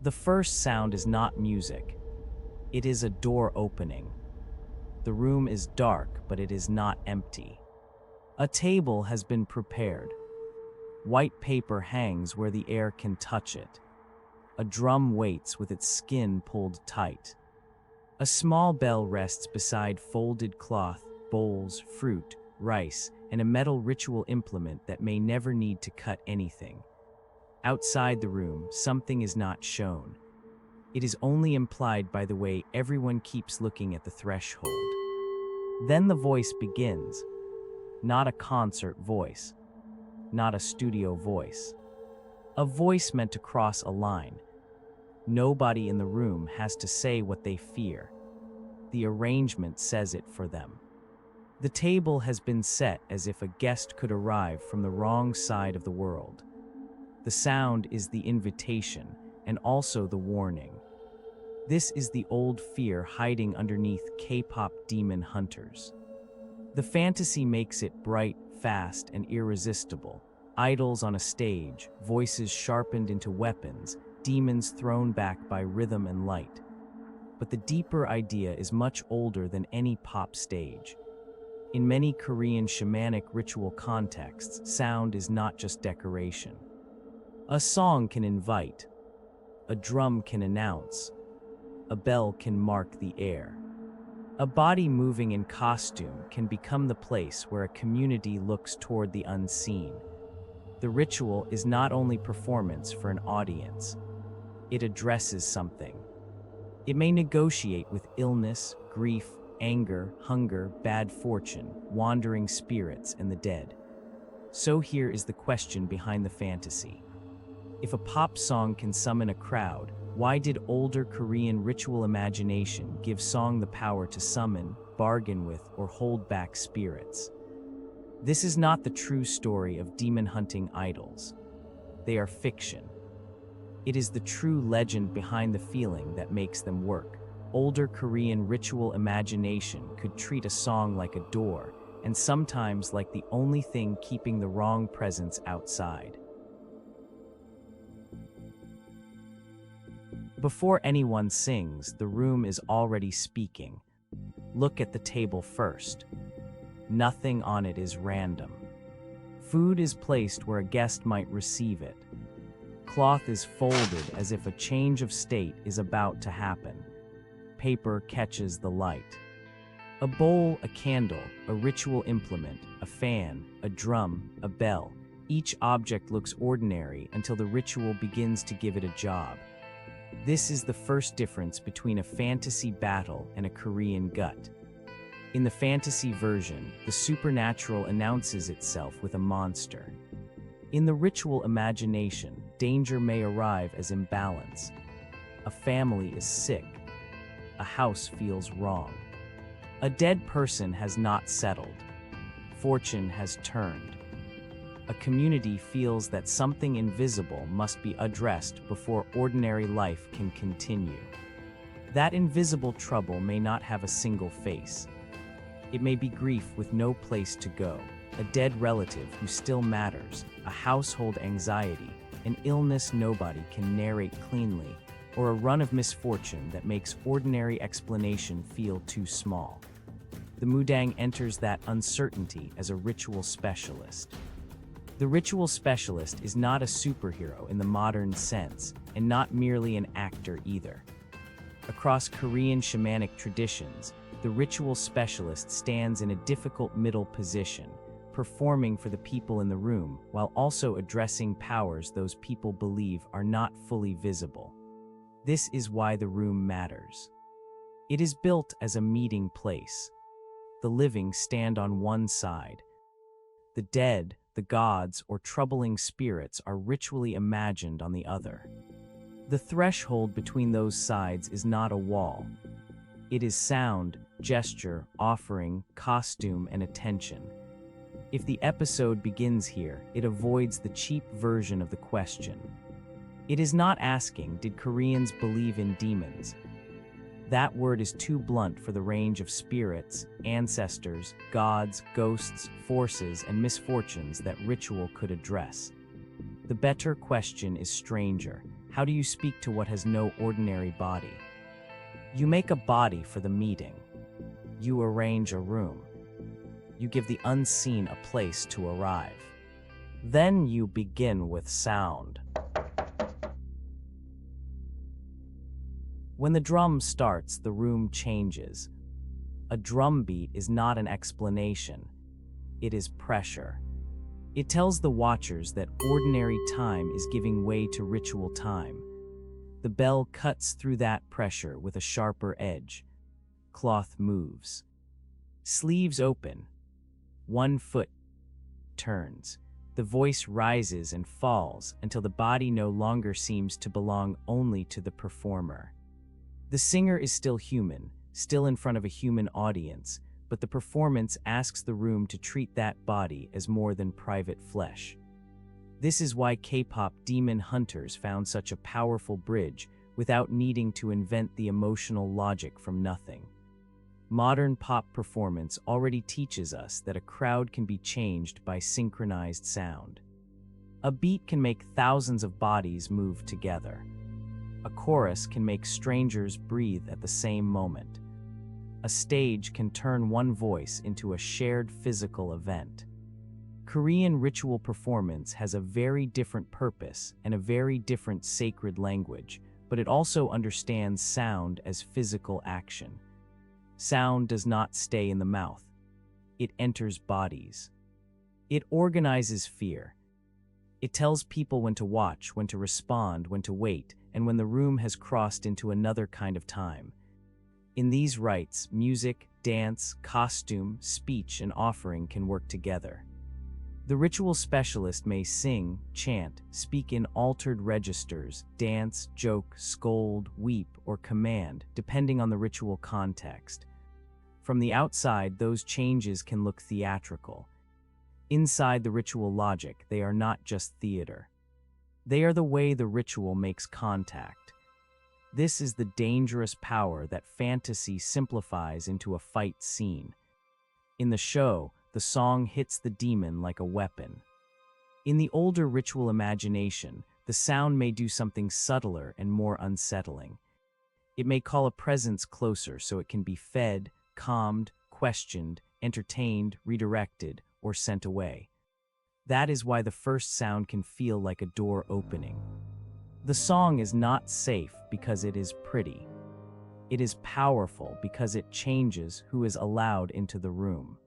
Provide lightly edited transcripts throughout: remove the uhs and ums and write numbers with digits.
The first sound is not music. It is a door opening. The room is dark, but it is not empty. A table has been prepared. White paper hangs where the air can touch it. A drum waits with its skin pulled tight. A small bell rests beside folded cloth, bowls, fruit, rice, and a metal ritual implement that may never need to cut anything. Outside the room, something is not shown. It is only implied by the way everyone keeps looking at the threshold. Then the voice begins. Not a concert voice. Not a studio voice. A voice meant to cross a line. Nobody in the room has to say what they fear. The arrangement says it for them. The table has been set as if a guest could arrive from the wrong side of the world. The sound is the invitation and also the warning. This is the old fear hiding underneath K-pop Demon Hunters. The fantasy makes it bright, fast, and irresistible. Idols on a stage, voices sharpened into weapons, demons thrown back by rhythm and light. But the deeper idea is much older than any pop stage. In many Korean shamanic ritual contexts, sound is not just decoration. A song can invite. A drum can announce. A bell can mark the air. A body moving in costume can become the place where a community looks toward the unseen. The ritual is not only performance for an audience. It addresses something. It may negotiate with illness, grief, anger, hunger, bad fortune, wandering spirits, and the dead. So here is the question behind the fantasy. If a pop song can summon a crowd, why did older Korean ritual imagination give song the power to summon, bargain with, or hold back spirits? This is not the true story of demon hunting idols. They are fiction. It is the true legend behind the feeling that makes them work. Older Korean ritual imagination could treat a song like a door, and sometimes like the only thing keeping the wrong presence outside. Before anyone sings, the room is already speaking. Look at the table first. Nothing on it is random. Food is placed where a guest might receive it. Cloth is folded as if a change of state is about to happen. Paper catches the light. A bowl, a candle, a ritual implement, a fan, a drum, a bell. Each object looks ordinary until the ritual begins to give it a job. This is the first difference between a fantasy battle and a Korean gut. In the fantasy version, the supernatural announces itself with a monster. In the ritual imagination, danger may arrive as imbalance. A family is sick. A house feels wrong. A dead person has not settled. Fortune has turned. A community feels that something invisible must be addressed before ordinary life can continue. That invisible trouble may not have a single face. It may be grief with no place to go, a dead relative who still matters, a household anxiety, an illness nobody can narrate cleanly, or a run of misfortune that makes ordinary explanation feel too small. The Mudang enters that uncertainty as a ritual specialist. The ritual specialist is not a superhero in the modern sense, and not merely an actor either. Across Korean shamanic traditions, the ritual specialist stands in a difficult middle position, performing for the people in the room while also addressing powers those people believe are not fully visible. This is why the room matters. It is built as a meeting place. The living stand on one side. The dead, the gods, or troubling spirits are ritually imagined on the other. The threshold between those sides is not a wall. It is sound, gesture, offering, costume, and attention. If the episode begins here, it avoids the cheap version of the question. It is not asking, did Koreans believe in demons? That word is too blunt for the range of spirits, ancestors, gods, ghosts, forces, and misfortunes that ritual could address. The better question is stranger. How do you speak to what has no ordinary body? You make a body for the meeting. You arrange a room. You give the unseen a place to arrive. Then you begin with sound. When the drum starts, the room changes. A drum beat is not an explanation. It is pressure. It tells the watchers that ordinary time is giving way to ritual time. The bell cuts through that pressure with a sharper edge. Cloth moves. Sleeves open. One foot turns. The voice rises and falls until the body no longer seems to belong only to the performer. The singer is still human, still in front of a human audience, but the performance asks the room to treat that body as more than private flesh. This is why K-pop Demon Hunters found such a powerful bridge without needing to invent the emotional logic from nothing. Modern pop performance already teaches us that a crowd can be changed by synchronized sound. A beat can make thousands of bodies move together. A chorus can make strangers breathe at the same moment. A stage can turn one voice into a shared physical event. Korean ritual performance has a very different purpose and a very different sacred language, but it also understands sound as physical action. Sound does not stay in the mouth. It enters bodies. It organizes fear. It tells people when to watch, when to respond, when to wait, and when the room has crossed into another kind of time. In these rites, music, dance, costume, speech, and offering can work together. The ritual specialist may sing, chant, speak in altered registers, dance, joke, scold, weep, or command, depending on the ritual context. From the outside, those changes can look theatrical. Inside the ritual logic, they are not just theater. They are the way the ritual makes contact. This is the dangerous power that fantasy simplifies into a fight scene. In the show, the song hits the demon like a weapon. In the older ritual imagination, the sound may do something subtler and more unsettling. It may call a presence closer so it can be fed, calmed, questioned, entertained, redirected, or sent away. That is why the first sound can feel like a door opening. The song is not safe because it is pretty. It is powerful because it changes who is allowed into the room.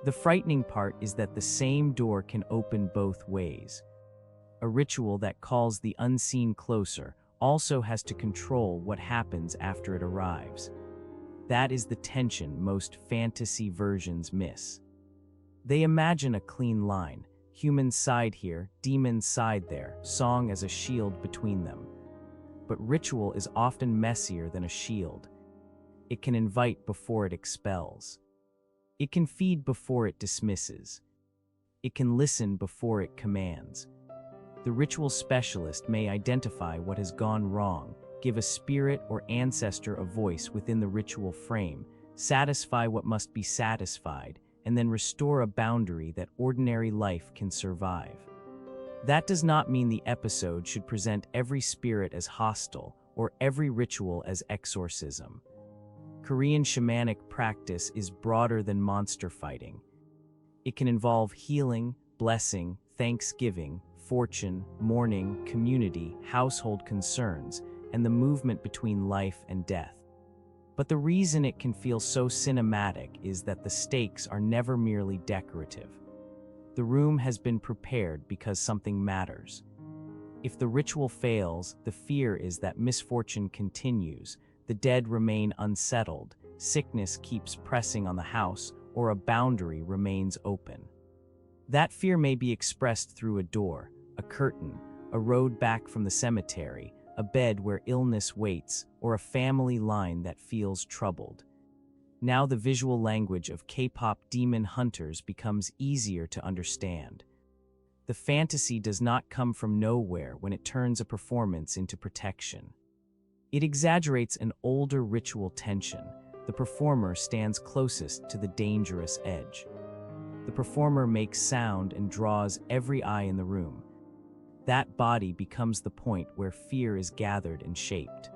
The frightening part is that the same door can open both ways. A ritual that calls the unseen closer also has to control what happens after it arrives. That is the tension most fantasy versions miss. They imagine a clean line, human side here, demon side there, song as a shield between them. But ritual is often messier than a shield. It can invite before it expels. It can feed before it dismisses. It can listen before it commands. The ritual specialist may identify what has gone wrong, give a spirit or ancestor a voice within the ritual frame, satisfy what must be satisfied, and then restore a boundary that ordinary life can survive. That does not mean the episode should present every spirit as hostile or every ritual as exorcism. Korean shamanic practice is broader than monster fighting. It can involve healing, blessing, thanksgiving, fortune, mourning, community, household concerns, and the movement between life and death. But the reason it can feel so cinematic is that the stakes are never merely decorative. The room has been prepared because something matters. If the ritual fails, the fear is that misfortune continues, the dead remain unsettled, sickness keeps pressing on the house, or a boundary remains open. That fear may be expressed through a door, a curtain, a road back from the cemetery, a bed where illness waits, or a family line that feels troubled. Now the visual language of K-pop Demon Hunters becomes easier to understand. The fantasy does not come from nowhere when it turns a performance into protection. It exaggerates an older ritual tension. The performer stands closest to the dangerous edge. The performer makes sound and draws every eye in the room. That body becomes the point where fear is gathered and shaped.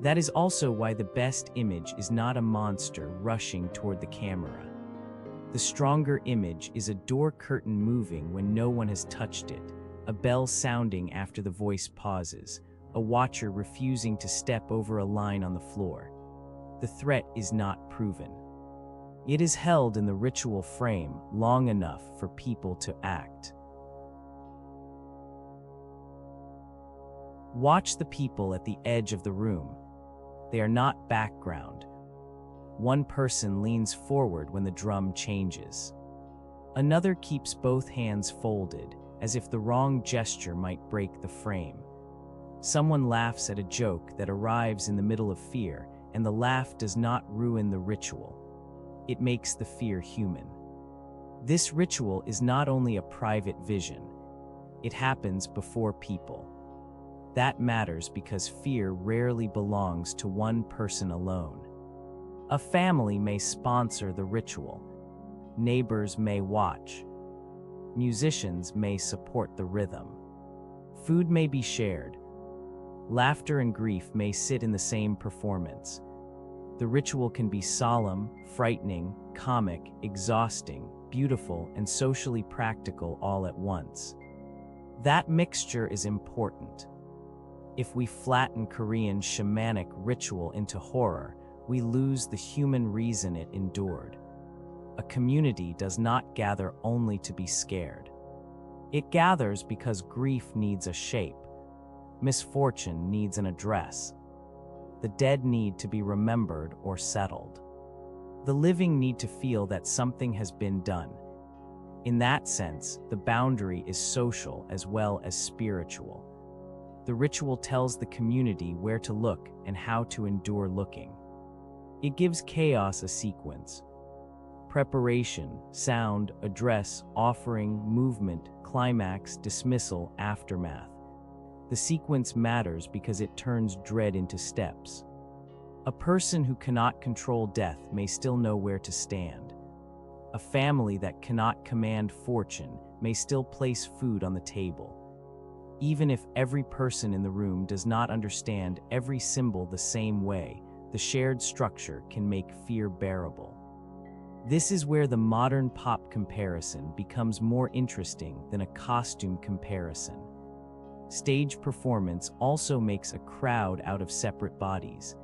That is also why the best image is not a monster rushing toward the camera. The stronger image is a door curtain moving when no one has touched it, a bell sounding after the voice pauses, a watcher refusing to step over a line on the floor. The threat is not proven. It is held in the ritual frame long enough for people to act. Watch the people at the edge of the room. They are not background. One person leans forward when the drum changes. Another keeps both hands folded, as if the wrong gesture might break the frame. Someone laughs at a joke that arrives in the middle of fear, and the laugh does not ruin the ritual. It makes the fear human. This ritual is not only a private vision. It happens before people. That matters because fear rarely belongs to one person alone. A family may sponsor the ritual. Neighbors may watch. Musicians may support the rhythm. Food may be shared. Laughter and grief may sit in the same performance. The ritual can be solemn, frightening, comic, exhausting, beautiful, and socially practical all at once. That mixture is important. If we flatten Korean shamanic ritual into horror, we lose the human reason it endured. A community does not gather only to be scared. It gathers because grief needs a shape. Misfortune needs an address. The dead need to be remembered or settled. The living need to feel that something has been done. In that sense, the boundary is social as well as spiritual. The ritual tells the community where to look and how to endure looking. It gives chaos a sequence. Preparation, sound, address, offering, movement, climax, dismissal, aftermath. The sequence matters because it turns dread into steps. A person who cannot control death may still know where to stand. A family that cannot command fortune may still place food on the table. Even if every person in the room does not understand every symbol the same way, the shared structure can make fear bearable. This is where the modern pop comparison becomes more interesting than a costume comparison. Stage performance also makes a crowd out of separate bodies.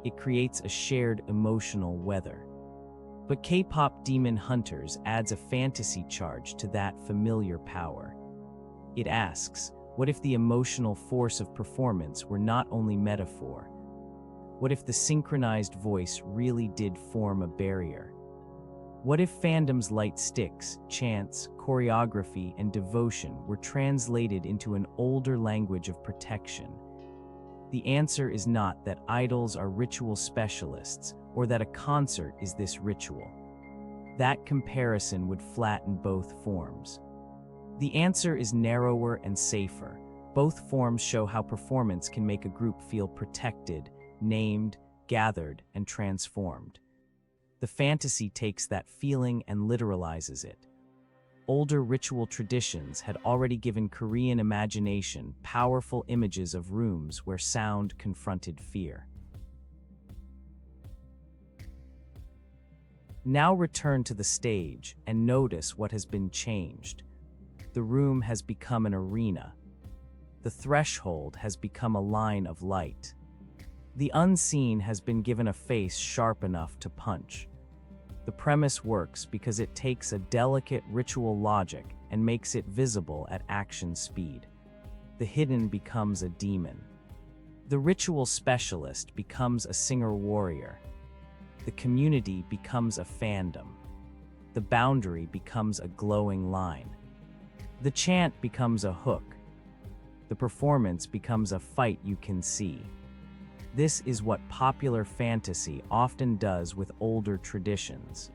It creates a shared emotional weather. But K-Pop Demon Hunters adds a fantasy charge to that familiar power. It asks, what if the emotional force of performance were not only metaphor? What if the synchronized voice really did form a barrier? What if fandom's light sticks, chants, choreography, and devotion were translated into an older language of protection? The answer is not that idols are ritual specialists or that a concert is this ritual. That comparison would flatten both forms. The answer is narrower and safer. Both forms show how performance can make a group feel protected, named, gathered, and transformed. The fantasy takes that feeling and literalizes it. Older ritual traditions had already given Korean imagination powerful images of rooms where sound confronted fear. Now return to the stage and notice what has been changed. The room has become an arena. The threshold has become a line of light. The unseen has been given a face sharp enough to punch. The premise works because it takes a delicate ritual logic and makes it visible at action speed. The hidden becomes a demon. The ritual specialist becomes a singer-warrior. The community becomes a fandom. The boundary becomes a glowing line. The chant becomes a hook. The performance becomes a fight you can see. This is what popular fantasy often does with older traditions.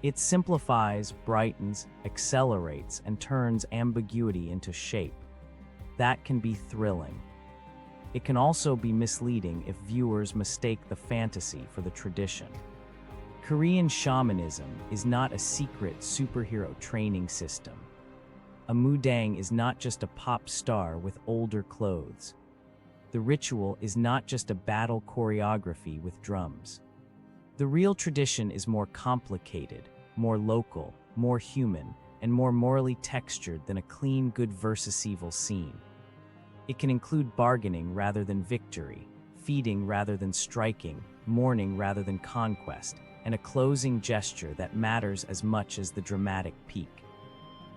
It simplifies, brightens, accelerates, and turns ambiguity into shape. That can be thrilling. It can also be misleading if viewers mistake the fantasy for the tradition. Korean shamanism is not a secret superhero training system. A Mudang is not just a pop star with older clothes. The ritual is not just a battle choreography with drums. The real tradition is more complicated, more local, more human, and more morally textured than a clean good versus evil scene. It can include bargaining rather than victory, feeding rather than striking, mourning rather than conquest, and a closing gesture that matters as much as the dramatic peak.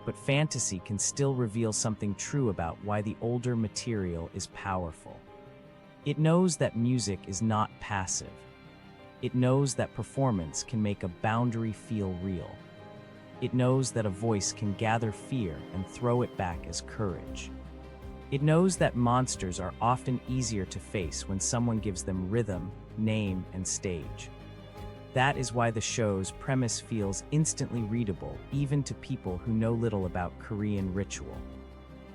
But fantasy can still reveal something true about why the older material is powerful. It knows that music is not passive. It knows that performance can make a boundary feel real. It knows that a voice can gather fear and throw it back as courage. It knows that monsters are often easier to face when someone gives them rhythm, name, and stage. That is why the show's premise feels instantly readable, even to people who know little about Korean ritual.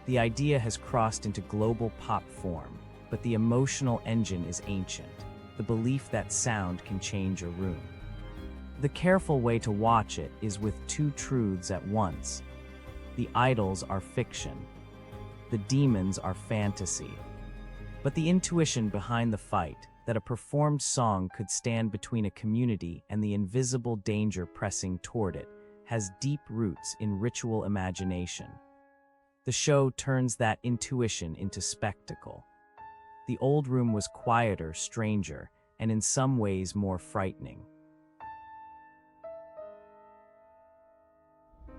The idea has crossed into global pop form, but the emotional engine is ancient, the belief that sound can change a room. The careful way to watch it is with two truths at once. The idols are fiction. The demons are fantasy. But the intuition behind the fight, that a performed song could stand between a community and the invisible danger pressing toward it, has deep roots in ritual imagination. The show turns that intuition into spectacle. The old room was quieter, stranger, and in some ways more frightening.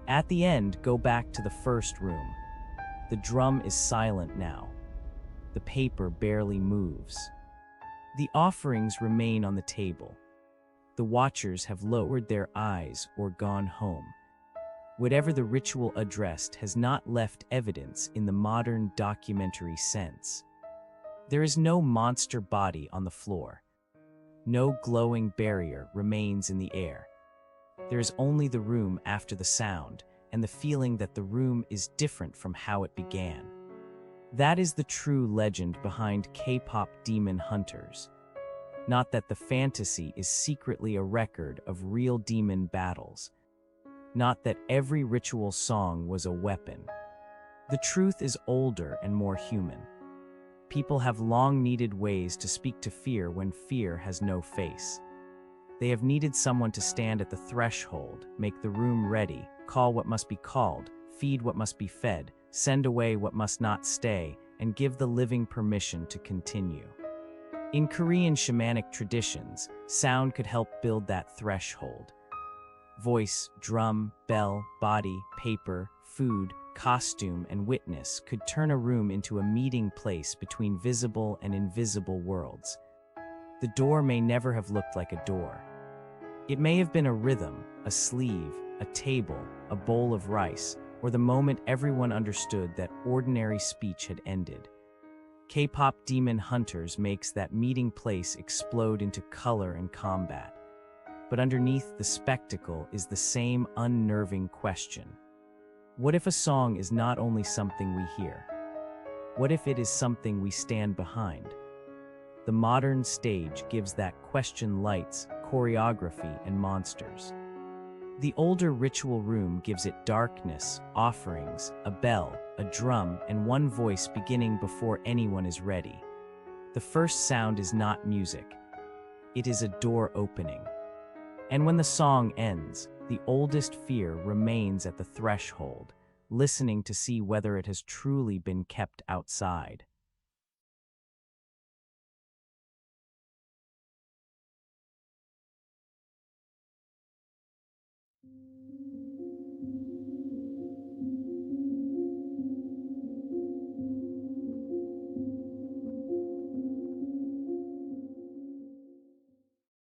At the end, go back to the first room. The drum is silent now. The paper barely moves. The offerings remain on the table. The watchers have lowered their eyes or gone home. Whatever the ritual addressed has not left evidence in the modern documentary sense. There is no monster body on the floor. No glowing barrier remains in the air. There is only the room after the sound, and the feeling that the room is different from how it began. That is the true legend behind K-pop Demon Hunters. Not that the fantasy is secretly a record of real demon battles. Not that every ritual song was a weapon. The truth is older and more human. People have long needed ways to speak to fear when fear has no face. They have needed someone to stand at the threshold, make the room ready, call what must be called, feed what must be fed, send away what must not stay, and give the living permission to continue. In Korean shamanic traditions, sound could help build that threshold. Voice, drum, bell, body, paper, food, costume, and witness could turn a room into a meeting place between visible and invisible worlds. The door may never have looked like a door. It may have been a rhythm, a sleeve, a table, a bowl of rice, or the moment everyone understood that ordinary speech had ended. K-pop Demon Hunters makes that meeting place explode into color and combat. But underneath the spectacle is the same unnerving question. What if a song is not only something we hear? What if it is something we stand behind? The modern stage gives that question lights, choreography, and monsters. The older ritual room gives it darkness, offerings, a bell, a drum, and one voice beginning before anyone is ready. The first sound is not music. It is a door opening. And when the song ends, the oldest fear remains at the threshold, listening to see whether it has truly been kept outside.